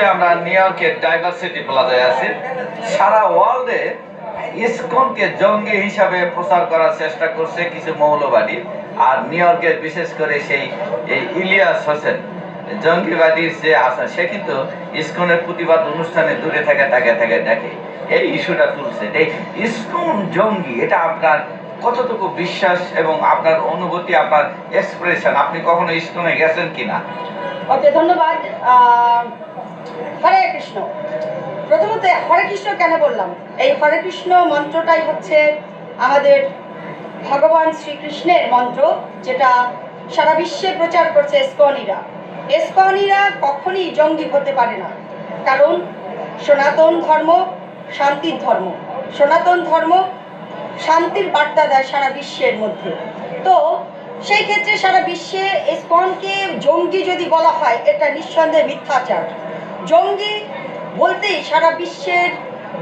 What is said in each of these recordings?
মুহূর্তে আমরা নিউ ইয়র্কের ডাইভার্সিটি প্লাজায় আছি। সারা ওয়ার্ল্ডে ইসকনকে জঙ্গি হিসাবে প্রচার করার চেষ্টা করছে কিছু মৌলবাদী, আর নিউ ইয়র্কের বিশেষ করে সেই ইলিয়াস হোসেন জঙ্গিবাদীর যে আছে, সে কিন্তু ইসকনের প্রতিবাদ অনুষ্ঠানে দূরে থেকে দেখে এই ইস্যুটা তুলছে। এই ইসকন জঙ্গি, এটা আপনার কতটুকু বিশ্বাস এবং আপনার অনুভূতি, আপনার এক্সপ্রেশন? আপনি কখনো ইসকনে গেছেন কিনা? ওকে, ধন্যবাদ। হরে কৃষ্ণ। প্রথমত হরে কৃষ্ণ কেন বললাম? এই হরে কৃষ্ণ মন্ত্রটাই হচ্ছে আমাদের ভগবান শ্রীকৃষ্ণের মন্ত্র, যেটা সারা বিশ্বে প্রচার করছে ইসকনিরা। ইসকনিরা কখনই জঙ্গি হতে পারে না, কারণ সনাতন ধর্ম শান্তির ধর্ম। সনাতন ধর্ম শান্তির বার্তা দেয় সারা বিশ্বের মধ্যে। তো সেই ক্ষেত্রে সারা বিশ্বে ইসকনকে জঙ্গি যদি বলা হয়, এটা নিঃসন্দেহে মিথ্যাচার। জঙ্গি বলতেই সারা বিশ্বের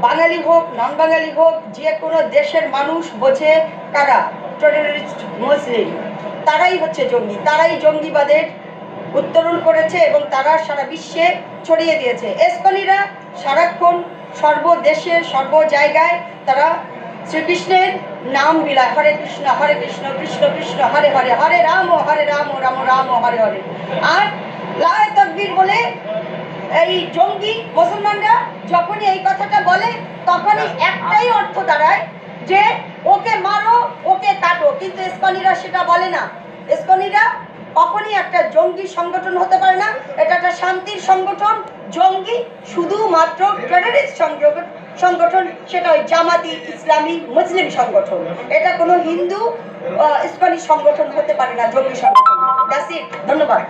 বাঙালি হোক নন বাঙালি হোক, যে কোনো দেশের মানুষ বোঝে কারা টেররিস্ট মুসলিম, তারাই হচ্ছে জঙ্গি। তারাই জঙ্গিবাদের উত্তরণ করেছে এবং তারা সারা বিশ্বে ছড়িয়ে দিয়েছে। ইসকনিরা সারাক্ষণ সর্বদেশের সর্ব জায়গায় তারা শ্রীকৃষ্ণের নাম বিলায়, হরে কৃষ্ণ কৃষ্ণ কৃষ্ণ হরে হরে, হরে রাম রাম রাম হরে হরে। আর লায়ে তকবীর বলে এই জঙ্গি মুসলমানরা যখনই এই কথাটা বলে, তখনই একটাই অর্থ দাঁড়ায় যে ওকে মারো, ওকে কাটো। কিন্তু ইসকনিরা সেটা বলে না। ইসকনিরা কখনই একটা জঙ্গি সংগঠন হতে পারে না। এটা একটা শান্তির সংগঠন। জঙ্গি শুধুমাত্র টেররিস্ট সংগঠন, সেটা ওই জামাতি ইসলামী মুসলিম সংগঠন। এটা কোনো হিন্দু ইসকনি সংগঠন হতে পারে না, জঙ্গি সংগঠন। That's it. ধন্যবাদ।